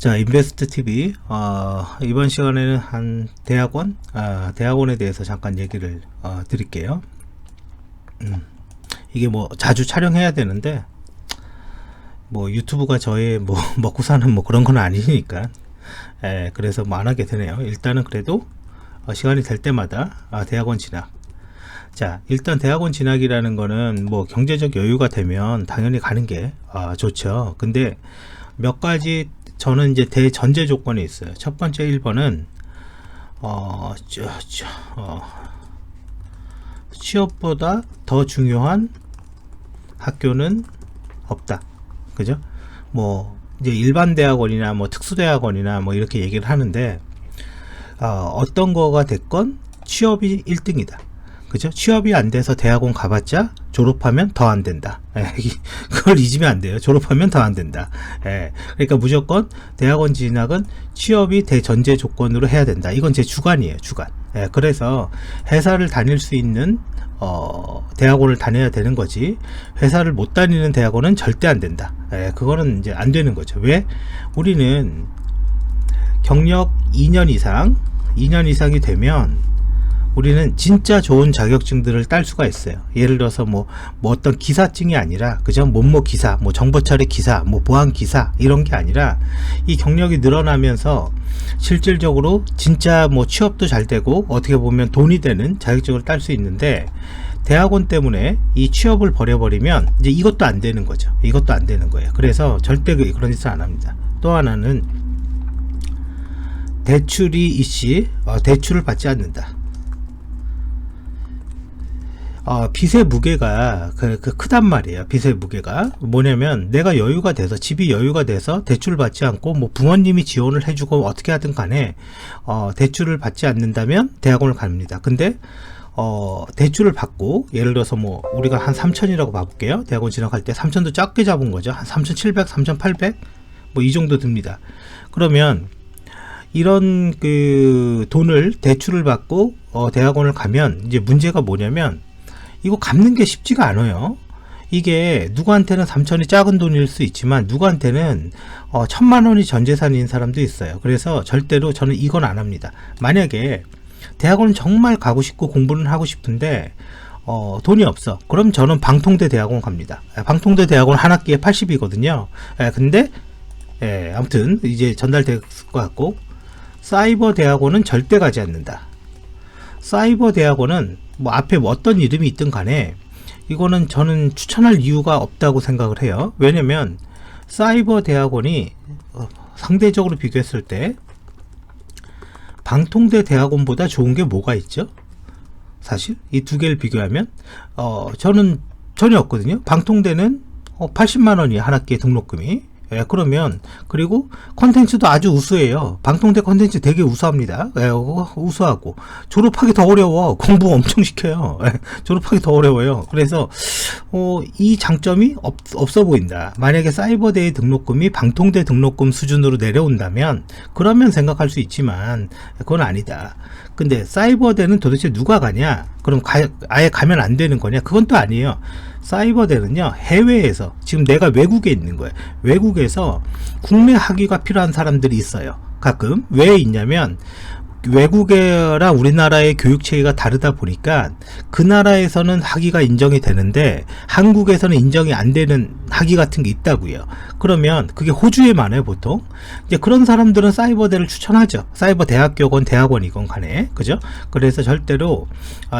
자, 인베스트 TV 이번 시간에는 한 대학원에 대해서 잠깐 얘기를 드릴게요. 이게 뭐 자주 촬영해야 되는데 뭐 유튜브가 저의 뭐 먹고 사는 뭐 그런 건 아니니까 그래서 뭐 안 하게 되네요. 일단은 그래도 시간이 될 때마다 대학원 진학. 자, 일단 대학원 진학이라는 거는 뭐 경제적 여유가 되면 당연히 가는 게 좋죠. 근데 몇 가지 저는 이제 대전제 조건이 있어요. 첫 번째 1번은 취업보다 더 중요한 학교는 없다. 그죠? 뭐 이제 일반 대학원이나 뭐 특수대학원이나 뭐 이렇게 얘기를 하는데 어떤 거가 됐건 취업이 1등이다. 그죠? 취업이 안 돼서 대학원 가봤자 졸업하면 더 안 된다. 그걸 잊으면 안 돼요. 졸업하면 더 안 된다. 그러니까 무조건 대학원 진학은 취업이 대전제 조건으로 해야 된다. 이건 제 주관이에요. 주관. 그래서 회사를 다닐 수 있는 대학원을 다녀야 되는 거지, 회사를 못 다니는 대학원은 절대 안 된다. 그거는 이제 안 되는 거죠. 왜? 우리는 경력 2년 이상이 되면 우리는 진짜 좋은 자격증들을 딸 수가 있어요. 예를 들어서 뭐 어떤 기사증이 아니라, 그죠? 뭐뭐 기사, 뭐 정보 처리 기사, 뭐 보안 기사, 이런 게 아니라 이 경력이 늘어나면서 실질적으로 진짜 뭐 취업도 잘 되고 어떻게 보면 돈이 되는 자격증을 딸 수 있는데, 대학원 때문에 이 취업을 버려버리면 이제 이것도 안 되는 거죠. 이것도 안 되는 거예요. 그래서 절대 그런 짓을 안 합니다. 또 하나는 대출이 대출을 받지 않는다. 빚의 무게가 크단 말이에요. 빚의 무게가 뭐냐면, 내가 여유가 돼서, 집이 여유가 돼서 대출을 받지 않고 뭐 부모님이 지원을 해주고 어떻게 하든 간에 대출을 받지 않는다면 대학원을 갑니다. 근데 대출을 받고, 예를 들어서 뭐 우리가 한 3천이라고 봐볼게요. 대학원 진학할 때 3천도 작게 잡은 거죠. 한 3,700, 3,800 뭐 이 정도 듭니다. 그러면 이런 돈을 대출을 받고 대학원을 가면 이제 문제가 뭐냐면, 이거 갚는 게 쉽지가 않아요. 이게 누구한테는 3천이 작은 돈일 수 있지만 누구한테는 1,000만 원이 전 재산인 사람도 있어요. 그래서 절대로 저는 이건 안 합니다. 만약에 대학원 정말 가고 싶고 공부는 하고 싶은데 돈이 없어. 그럼 저는 방통대 대학원 갑니다. 방통대 대학원 한 학기에 80이거든요. 근데 아무튼 이제 전달될 것 같고, 사이버 대학원은 절대 가지 않는다. 사이버 대학원은 뭐 앞에 어떤 이름이 있든 간에 이거는 저는 추천할 이유가 없다고 생각을 해요. 왜냐면 사이버 대학원이 상대적으로 비교했을 때 방통대 대학원보다 좋은 게 뭐가 있죠? 사실 이 두 개를 비교하면 저는 전혀 없거든요. 방통대는 80만 원이에요. 한 학기에 등록금이. 그러면, 그리고 컨텐츠도 아주 우수해요. 방통대 컨텐츠 되게 우수합니다. 우수하고 졸업하기 더 어려워. 공부 엄청 시켜요. 졸업하기 더 어려워요. 그래서 이 장점이 없어 보인다. 만약에 사이버대의 등록금이 방통대 등록금 수준으로 내려온다면 그러면 생각할 수 있지만 그건 아니다. 근데 사이버대는 도대체 누가 가냐? 그럼 아예 가면 안 되는 거냐? 그건 또 아니에요. 사이버대는요, 해외에서, 지금 내가 외국에 있는 거예요. 외국에서 국내 학위가 필요한 사람들이 있어요. 가끔. 왜 있냐면, 외국이랑 우리나라의 교육체계가 다르다 보니까 그 나라에서는 학위가 인정이 되는데 한국에서는 인정이 안 되는 학위 같은 게 있다고요. 그러면 그게 호주에 많아요, 보통. 이제 그런 사람들은 사이버대를 추천하죠. 사이버 대학교건 대학원이건 간에. 그죠? 그래서 절대로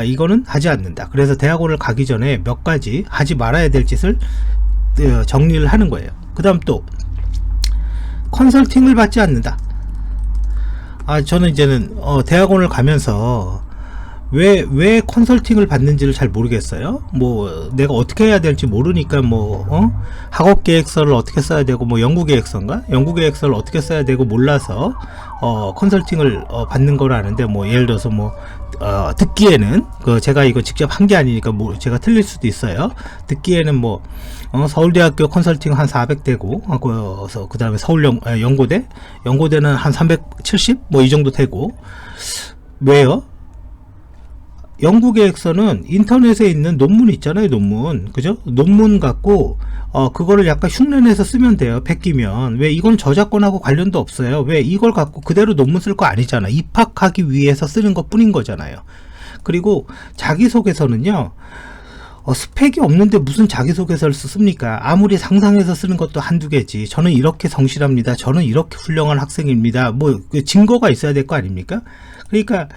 이거는 하지 않는다. 그래서 대학원을 가기 전에 몇 가지 하지 말아야 될 짓을 정리를 하는 거예요. 그 다음 또 컨설팅을 받지 않는다. 저는 이제는 대학원을 가면서 왜 컨설팅을 받는지를 잘 모르겠어요. 뭐 내가 어떻게 해야 될지 모르니까 학업 계획서를 어떻게 써야 되고, 뭐 연구 계획서를 어떻게 써야 되고 몰라서 컨설팅을 받는 걸 아는데, 뭐 예를 들어서 듣기에는 제가 이거 직접 한 게 아니니까 뭐 제가 틀릴 수도 있어요. 듣기에는 서울대학교 컨설팅 한 400되고, 그 다음에 연고대는 한 370? 뭐 이 정도 되고. 왜요? 연구 계획서는 인터넷에 있는 논문 있잖아요, 논문. 그죠? 논문 갖고, 그거를 약간 흉내내서 쓰면 돼요, 베끼면. 왜 이건 저작권하고 관련도 없어요. 왜 이걸 갖고 그대로 논문 쓸 거 아니잖아. 입학하기 위해서 쓰는 것 뿐인 거잖아요. 그리고 자기소개서는요, 스펙이 없는데 무슨 자기소개서를 씁니까? 아무리 상상해서 쓰는 것도 한두 개지. 저는 이렇게 성실합니다. 저는 이렇게 훌륭한 학생입니다. 뭐, 증거가 있어야 될 거 아닙니까? 그러니까,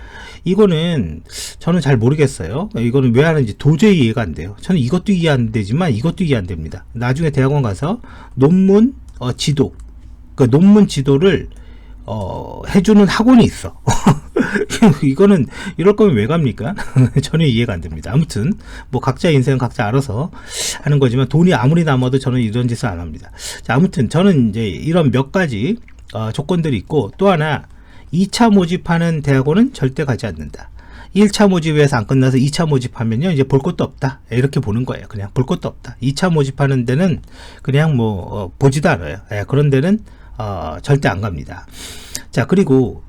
이거는, 저는 잘 모르겠어요. 이거는 왜 하는지 도저히 이해가 안 돼요. 저는 이것도 이해 안 되지만 이것도 이해 안 됩니다. 나중에 대학원 가서 논문, 지도, 그 논문 지도를, 해주는 학원이 있어. 이거는 이럴 거면 왜 갑니까? 전혀 이해가 안 됩니다. 아무튼 뭐 각자 인생 각자 알아서 하는 거지만 돈이 아무리 남아도 저는 이런 짓을 안 합니다. 자, 아무튼 저는 이제 이런 몇 가지 조건들이 있고, 또 하나 2차 모집하는 대학원은 절대 가지 않는다. 1차 모집에서 안 끝나서 2차 모집하면요, 이제 볼 것도 없다, 이렇게 보는 거예요. 그냥 볼 것도 없다. 2차 모집하는 데는 그냥 뭐 보지도 않아요. 그런 데는 절대 안 갑니다. 자, 그리고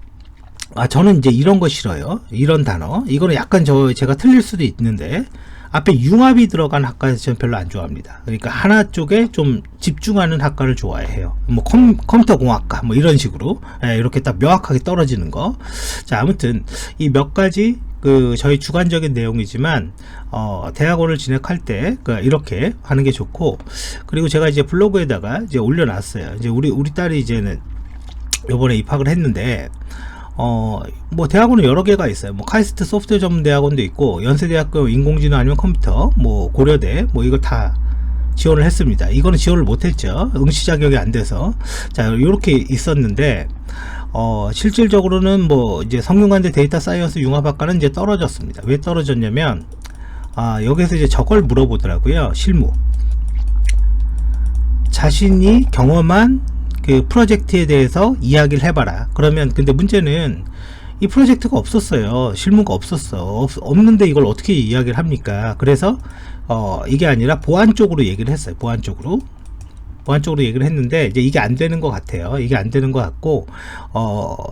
저는 이제 이런 거 싫어요. 이런 단어. 이거는 약간 제가 틀릴 수도 있는데, 앞에 융합이 들어간 학과에서 저는 별로 안 좋아합니다. 그러니까 하나 쪽에 좀 집중하는 학과를 좋아해요. 뭐 컴퓨터공학과 뭐 이런 식으로 이렇게 딱 명확하게 떨어지는 거. 자, 아무튼 이 몇 가지 저희 주관적인 내용이지만 대학원을 진학할 때 이렇게 하는 게 좋고, 그리고 제가 이제 블로그에다가 이제 올려놨어요. 이제 우리 딸이 이제는 요번에 입학을 했는데, 뭐 대학원은 여러 개가 있어요. 뭐 카이스트 소프트웨어 전문 대학원도 있고, 연세대학교 인공지능 아니면 컴퓨터, 뭐 고려대, 뭐 이거 다 지원을 했습니다. 이거는 지원을 못했죠. 응시 자격이 안 돼서. 자, 요렇게 있었는데, 실질적으로는 뭐 이제 성균관대 데이터 사이언스 융합학과는 이제 떨어졌습니다. 왜 떨어졌냐면, 여기서 이제 저걸 물어보더라고요. 실무. 자신이 경험한 그 프로젝트에 대해서 이야기를 해봐라. 그러면 근데 문제는 이 프로젝트가 없었어요. 실무가 없는데 이걸 어떻게 이야기를 합니까? 그래서 이게 아니라 보안 쪽으로 얘기를 했어요. 보안 쪽으로 얘기를 했는데, 이제 이게 안 되는 것 같아요. 이게 안 되는 것 같고,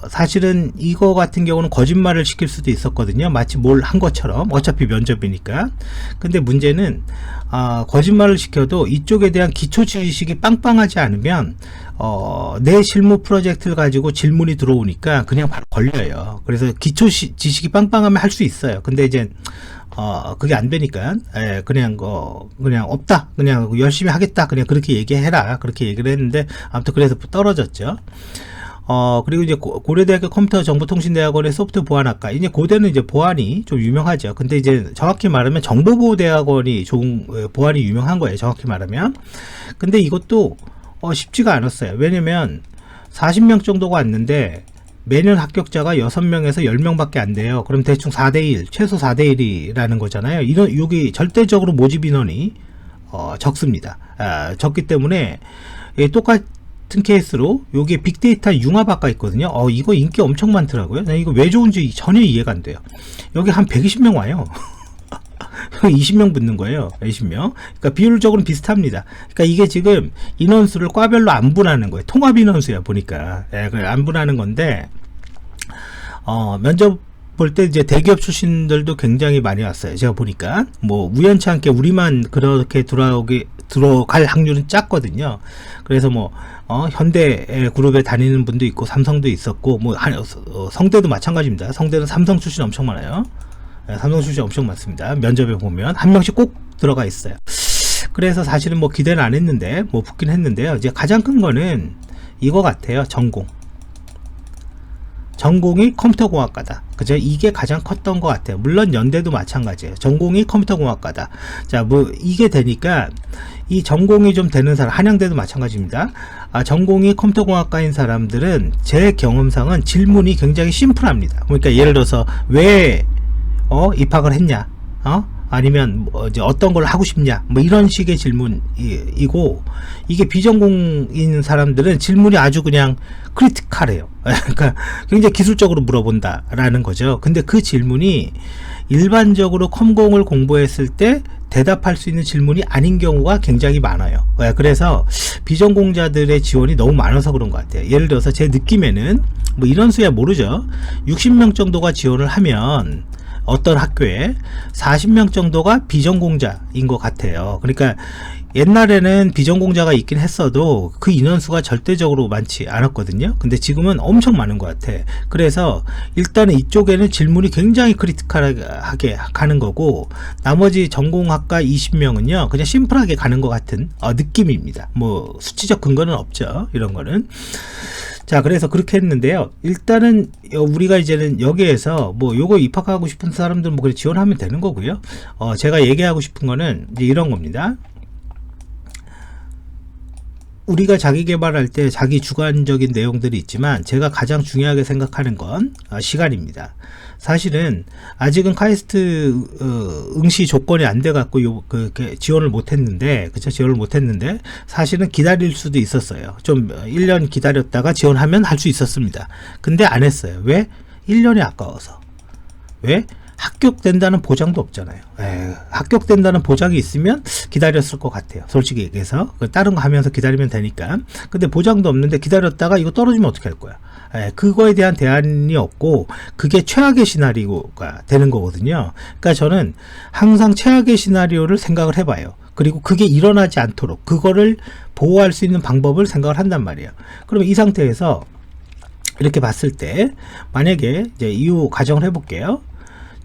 사실은 이거 같은 경우는 거짓말을 시킬 수도 있었거든요. 마치 뭘 한 것처럼. 어차피 면접이니까. 근데 문제는 거짓말을 시켜도 이쪽에 대한 기초 지식이 빵빵하지 않으면 내 실무 프로젝트를 가지고 질문이 들어오니까 그냥 바로 걸려요. 그래서 기초 지식이 빵빵하면 할 수 있어요. 근데 이제 그게 안 되니까, 그냥 없다. 그냥 열심히 하겠다. 그냥 그렇게 얘기해라. 그렇게 얘기를 했는데, 아무튼 그래서 떨어졌죠. 그리고 이제 고려대학교 컴퓨터 정보통신대학원의 소프트 보안학과. 이제 고대는 이제 보안이 좀 유명하죠. 근데 이제 정확히 말하면 정보보호대학원이 보안이 유명한 거예요. 정확히 말하면. 근데 이것도, 쉽지가 않았어요. 왜냐면, 40명 정도가 왔는데, 매년 합격자가 6명에서 10명밖에 안 돼요. 그럼 대충 4대1, 최소 4대1이라는 거잖아요. 여기 절대적으로 모집 인원이 적습니다. 적기 때문에 똑같은 케이스로 여기에 빅데이터 융합학과 있거든요. 이거 인기 엄청 많더라고요. 이거 왜 좋은지 전혀 이해가 안 돼요. 여기 한 120명 와요. 20명 붙는 거예요. 20명. 그러니까 비율적으로는 비슷합니다. 그러니까 이게 지금 인원수를 과별로 안 분하는 거예요. 통합 인원수야 보니까. 안 분하는 건데, 면접 볼 때 이제 대기업 출신들도 굉장히 많이 왔어요. 제가 보니까 뭐 우연치 않게 우리만 그렇게 들어갈 확률은 작거든요. 그래서 뭐 현대 그룹에 다니는 분도 있고, 삼성도 있었고, 뭐 성대도 마찬가지입니다. 성대는 삼성 출신 엄청 많아요. 삼성 출신 엄청 많습니다. 면접에 보면 한 명씩 꼭 들어가 있어요. 그래서 사실은 뭐 기대는 안 했는데 뭐 붙긴 했는데요. 이제 가장 큰 거는 이거 같아요. 전공이 컴퓨터공학과다. 그죠? 이게 가장 컸던 것 같아요. 물론 연대도 마찬가지예요. 전공이 컴퓨터공학과다. 자, 뭐 이게 되니까 이 전공이 좀 되는 사람, 한양대도 마찬가지입니다. 전공이 컴퓨터공학과인 사람들은 제 경험상은 질문이 굉장히 심플합니다. 그러니까 예를 들어서 왜 입학을 했냐, 아니면 이제 어떤 걸 하고 싶냐, 뭐 이런 식의 질문이고, 이게 비전공인 사람들은 질문이 아주 그냥 크리티컬해요. 그러니까 굉장히 기술적으로 물어본다라는 거죠. 근데 그 질문이 일반적으로 컴공을 공부했을 때 대답할 수 있는 질문이 아닌 경우가 굉장히 많아요. 그래서 비전공자들의 지원이 너무 많아서 그런 것 같아요. 예를 들어서 제 느낌에는 뭐 이런 수야 모르죠. 60명 정도가 지원을 하면 어떤 학교에 40명 정도가 비전공자인 것 같아요. 그러니까 옛날에는 비전공자가 있긴 했어도 그 인원수가 절대적으로 많지 않았거든요. 근데 지금은 엄청 많은 것 같아. 그래서 일단은 이쪽에는 질문이 굉장히 크리티컬하게 가는 거고, 나머지 전공학과 20명은요 그냥 심플하게 가는 것 같은 느낌입니다. 뭐 수치적 근거는 없죠, 이런 거는. 자, 그래서 그렇게 했는데요. 일단은 우리가 이제는 여기에서 뭐 요거 입학하고 싶은 사람들은 뭐 그래 지원하면 되는 거고요. 제가 얘기하고 싶은 거는 이제 이런 겁니다. 우리가 자기 개발할 때 자기 주관적인 내용들이 있지만, 제가 가장 중요하게 생각하는 건 시간입니다. 사실은 아직은 카이스트 응시 조건이 안 돼 갖고 지원을 못 했는데, 그쵸, 지원을 못 했는데 사실은 기다릴 수도 있었어요. 좀 1년 기다렸다가 지원하면 할 수 있었습니다. 근데 안 했어요. 왜? 1년이 아까워서. 왜? 합격된다는 보장도 없잖아요. 합격된다는 보장이 있으면 기다렸을 것 같아요, 솔직히 얘기해서. 다른 거 하면서 기다리면 되니까. 근데 보장도 없는데 기다렸다가 이거 떨어지면 어떻게 할 거야? 그거에 대한 대안이 없고, 그게 최악의 시나리오가 되는 거거든요. 그러니까 저는 항상 최악의 시나리오를 생각을 해봐요. 그리고 그게 일어나지 않도록 그거를 보호할 수 있는 방법을 생각을 한단 말이에요. 그러면 이 상태에서 이렇게 봤을 때, 만약에 이제 이후 가정을 해볼게요.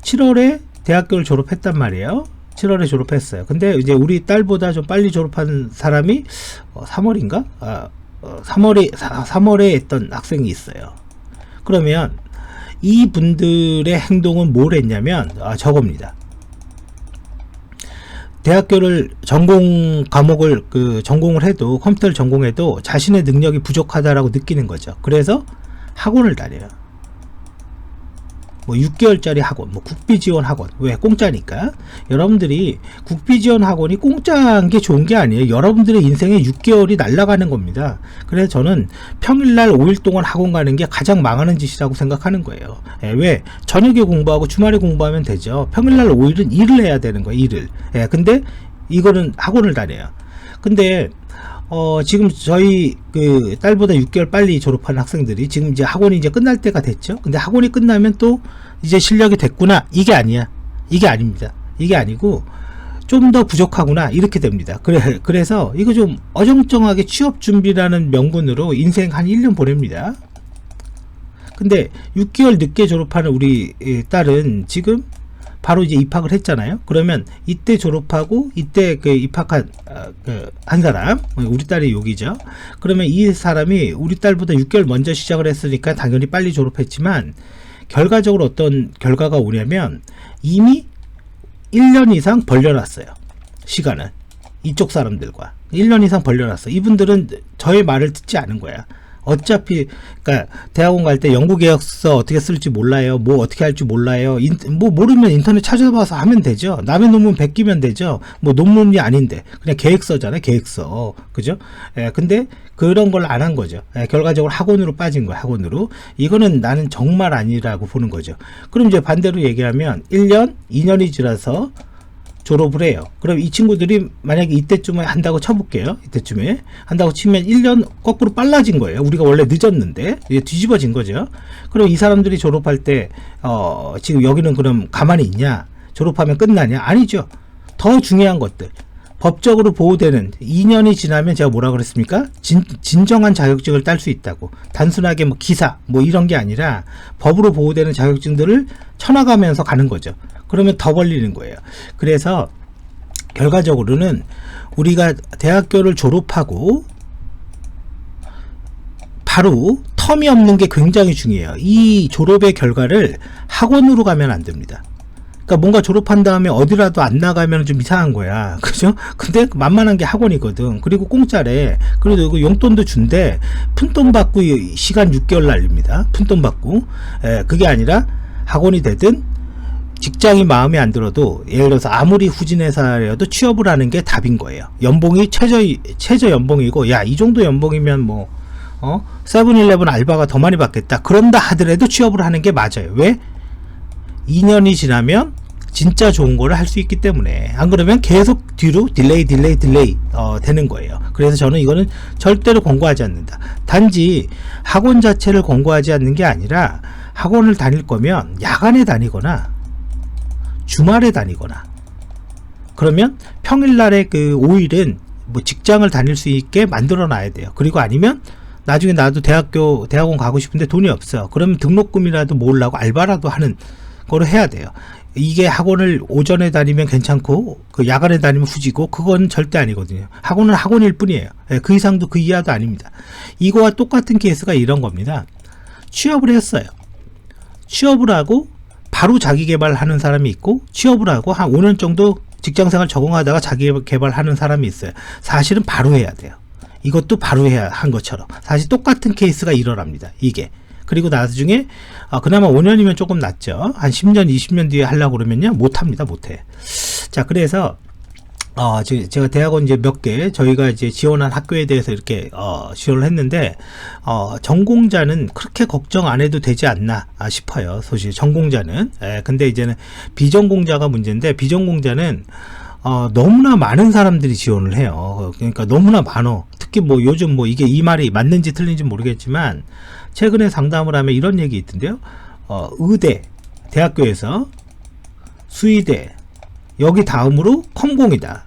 7월에 대학교를 졸업했단 말이에요. 7월에 졸업했어요. 근데 이제 우리 딸보다 좀 빨리 졸업한 사람이 3월인가? 3월에 했던 학생이 있어요. 그러면 이 분들의 행동은 뭘 했냐면 저겁니다. 대학교를 전공 과목을 전공을 해도, 컴퓨터를 전공해도 자신의 능력이 부족하다라고 느끼는 거죠. 그래서 학원을 다녀요. 뭐 6개월짜리 학원, 뭐 국비지원 학원. 왜? 공짜니까. 여러분들이 국비지원 학원이 공짜인 게 좋은 게 아니에요. 여러분들의 인생에 6개월이 날아가는 겁니다. 그래서 저는 평일날 5일 동안 학원 가는 게 가장 망하는 짓이라고 생각하는 거예요. 왜? 저녁에 공부하고 주말에 공부하면 되죠. 평일날 5일은 일을 해야 되는 거예요, 일을. 근데 이거는 학원을 다녀요. 근데 지금 저희 딸보다 6개월 빨리 졸업한 학생들이 지금 이제 학원이 이제 끝날 때가 됐죠. 근데 학원이 끝나면 또 이제 실력이 됐구나, 이게 아니야. 이게 아닙니다. 이게 아니고 좀 더 부족하구나, 이렇게 됩니다. 그래서 이거 좀 어정쩡하게 취업 준비라는 명분으로 인생 한 1년 보냅니다. 근데 6개월 늦게 졸업하는 우리 딸은 지금 바로 이제 입학을 했잖아요. 그러면 이때 졸업하고 이때 입학한 한 사람, 우리 딸이 여기죠. 그러면 이 사람이 우리 딸보다 6개월 먼저 시작을 했으니까 당연히 빨리 졸업했지만, 결과적으로 어떤 결과가 오냐면 이미 1년 이상 벌려놨어요, 시간은. 이쪽 사람들과 1년 이상 벌려놨어. 이분들은 저의 말을 듣지 않은 거야. 어차피 그러니까 대학원 갈 때 연구 계획서 어떻게 쓸지 몰라요. 뭐 어떻게 할지 몰라요. 뭐 모르면 인터넷 찾아봐서 하면 되죠. 남의 논문 베끼면 되죠. 뭐 논문이 아닌데 그냥 계획서잖아요, 계획서. 그죠? 근데 그런 걸 안 한 거죠. 결과적으로 학원으로 빠진 거야, 학원으로. 이거는 나는 정말 아니라고 보는 거죠. 그럼 이제 반대로 얘기하면 1년, 2년이 지나서 졸업을 해요. 그럼 이 친구들이 만약에 이때쯤에 한다고 쳐볼게요. 이때쯤에 한다고 치면 1년 거꾸로 빨라진 거예요. 우리가 원래 늦었는데 이게 뒤집어진 거죠. 그럼 이 사람들이 졸업할 때 지금 여기는 그럼 가만히 있냐? 졸업하면 끝나냐? 아니죠. 더 중요한 것들, 법적으로 보호되는 2년이 지나면 제가 뭐라 그랬습니까? 진정한 자격증을 딸 수 있다고. 단순하게 뭐 기사 뭐 이런 게 아니라 법으로 보호되는 자격증들을 쳐나가면서 가는 거죠. 그러면 더 벌리는 거예요. 그래서 결과적으로는 우리가 대학교를 졸업하고 바로 텀이 없는 게 굉장히 중요해요. 이 졸업의 결과를 학원으로 가면 안 됩니다. 그러니까 뭔가 졸업한 다음에 어디라도 안 나가면 좀 이상한 거야. 그죠? 근데 만만한 게 학원이거든. 그리고 공짜래. 그래도 이거 용돈도 준대. 푼돈 받고 시간 6개월 날립니다. 푼돈 받고. 그게 아니라 학원이 되든 직장이 마음에 안 들어도, 예를 들어서 아무리 후진 회사라도 취업을 하는 게 답인 거예요. 연봉이 최저 연봉이고, 야, 이 정도 연봉이면 뭐 세븐일레븐 알바가 더 많이 받겠다, 그런다 하더라도 취업을 하는 게 맞아요. 왜? 2년이 지나면 진짜 좋은 거를 할 수 있기 때문에. 안 그러면 계속 뒤로 딜레이 되는 거예요. 그래서 저는 이거는 절대로 권고하지 않는다. 단지 학원 자체를 권고하지 않는 게 아니라, 학원을 다닐 거면 야간에 다니거나 주말에 다니거나, 그러면 평일날에 그 5일은 뭐 직장을 다닐 수 있게 만들어 놔야 돼요. 그리고 아니면 나중에 나도 대학원 가고 싶은데 돈이 없어. 그러면 등록금이라도 모으려고 알바라도 하는 거로 해야 돼요. 이게 학원을 오전에 다니면 괜찮고 그 야간에 다니면 후지고, 그건 절대 아니거든요. 학원은 학원일 뿐이에요. 그 이상도 그 이하도 아닙니다. 이거와 똑같은 케이스가 이런 겁니다. 취업을 했어요. 취업을 하고 바로 자기 개발하는 사람이 있고, 취업을 하고 한 5년 정도 직장생활 적응하다가 자기 개발하는 사람이 있어요. 사실은 바로 해야 돼요. 이것도 바로 해야 한 것처럼 사실 똑같은 케이스가 일어납니다. 이게. 그리고 나중에 그나마 5년이면 조금 낫죠. 한 10년 20년 뒤에 하려고 그러면요 못합니다. 못해. 자, 그래서 제가 대학원 이제 몇 개 저희가 이제 지원한 학교에 대해서 이렇게 지원을 했는데, 전공자는 그렇게 걱정 안 해도 되지 않나 싶어요. 사실 전공자는. 근데 이제는 비전공자가 문제인데, 비전공자는 너무나 많은 사람들이 지원을 해요. 그러니까 너무나 많어. 특히 뭐 요즘 뭐 이게 이 말이 맞는지 틀린지 모르겠지만, 최근에 상담을 하면 이런 얘기 있던데요. 의대, 대학교에서 수의대, 여기 다음으로 컴공이다.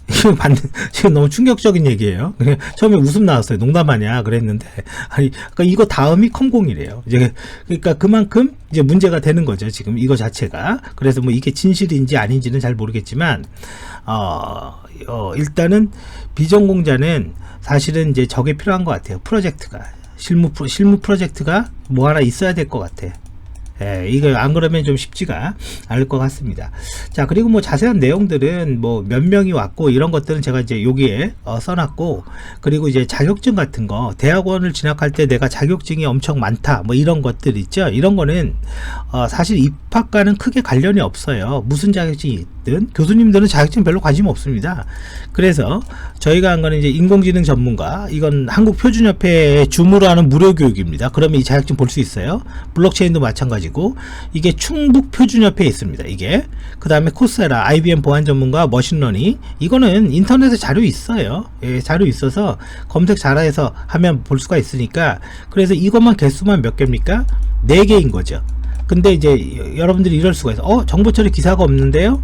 이거 맞는, 지금 너무 충격적인 얘기예요. 처음에 웃음 나왔어요. 농담 아니야 그랬는데, 아니, 그러니까 이거 다음이 컴공이래요. 이제 그러니까 그만큼 이제 문제가 되는 거죠. 지금 이거 자체가. 그래서 뭐 이게 진실인지 아닌지는 잘 모르겠지만, 일단은 비전공자는 사실은 이제 저게 필요한 것 같아요. 프로젝트가, 실무 프로젝트가 뭐 하나 있어야 될 것 같아. 이거 안 그러면 좀 쉽지가 않을 것 같습니다. 자, 그리고 뭐 자세한 내용들은 뭐 몇 명이 왔고 이런 것들은 제가 이제 여기에 써놨고, 그리고 이제 자격증 같은 거, 대학원을 진학할 때 내가 자격증이 엄청 많다 뭐 이런 것들 있죠. 이런 거는 사실 입학과는 크게 관련이 없어요. 무슨 자격증이 있든. 교수님들은 자격증 별로 관심 없습니다. 그래서 저희가 한 거는 이제 인공지능 전문가, 이건 한국표준협회에 줌으로 하는 무료 교육입니다. 그러면 이 자격증 볼 수 있어요. 블록체인도 마찬가지. 이게 충북표준협회에 있습니다. 이게 그 다음에 코세라, IBM 보안 전문가, 머신러닝, 이거는 인터넷에 자료 있어요. 자료 있어서 검색 잘해서 하면 볼 수가 있으니까. 그래서 이것만 개수만 몇 개입니까? 4개인 거죠. 근데 이제 여러분들이 이럴 수가 있어. 정보 처리 기사가 없는데요?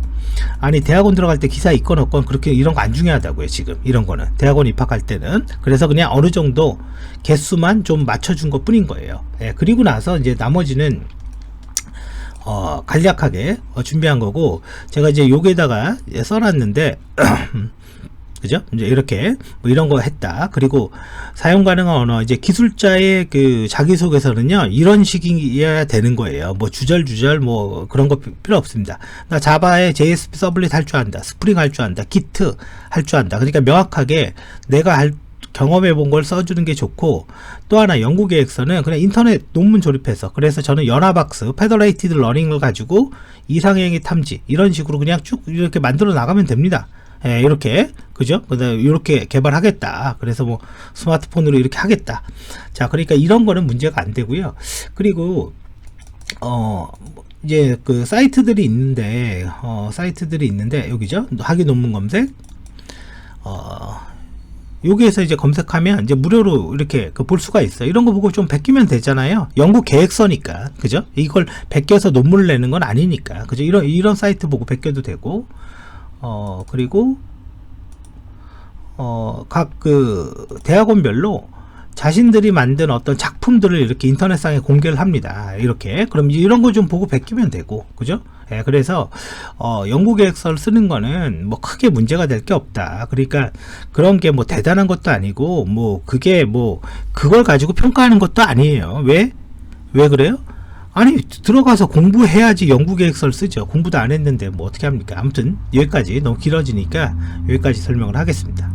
아니, 대학원 들어갈 때 기사 있건 없건 그렇게 이런 거 안 중요하다고요. 지금 이런 거는 대학원 입학할 때는. 그래서 그냥 어느 정도 개수만 좀 맞춰준 것 뿐인 거예요. 그리고 나서 이제 나머지는 간략하게 준비한 거고, 제가 이제 여기에다가 써놨는데 그죠? 이제 이렇게 뭐 이런 거 했다. 그리고 사용 가능한 언어, 이제 기술자의 그 자기소개서는요 이런 식이어야 되는 거예요. 뭐 주절주절 뭐 그런 거 필요 없습니다. 나 자바에 JS 서블릿 할 줄 안다, 스프링 할 줄 안다, 기트 할 줄 안다. 그러니까 명확하게 내가 경험해 본 걸 써주는 게 좋고, 또 하나 연구 계획서는 그냥 인터넷 논문 조립해서, 그래서 저는 연합학습, 페더레이티드 러닝을 가지고 이상행위 탐지 이런 식으로 그냥 쭉 이렇게 만들어 나가면 됩니다. 이렇게, 그죠? 그다음에 이렇게 개발하겠다. 그래서 뭐 스마트폰으로 이렇게 하겠다. 자, 그러니까 이런 거는 문제가 안 되고요. 그리고 이제 그 사이트들이 있는데 여기죠? 학위 논문 검색. 여기에서 이제 검색하면 이제 무료로 이렇게 볼 수가 있어요. 이런 거 보고 좀 베끼면 되잖아요. 연구 계획서니까, 그죠? 이걸 베껴서 논문을 내는 건 아니니까, 그죠? 이런 사이트 보고 베껴도 되고, 그리고 각 그 대학원별로 자신들이 만든 어떤 작품들을 이렇게 인터넷상에 공개를 합니다. 이렇게. 그럼 이런 거 좀 보고 베끼면 되고, 그죠? 그래서 연구 계획서를 쓰는 거는 뭐 크게 문제가 될 게 없다. 그러니까 그런 게 뭐 대단한 것도 아니고, 뭐 그게 뭐 그걸 가지고 평가하는 것도 아니에요. 왜 그래요? 아니, 들어가서 공부해야지 연구 계획서를 쓰죠. 공부도 안 했는데 뭐 어떻게 합니까? 아무튼 여기까지 너무 길어지니까 여기까지 설명을 하겠습니다.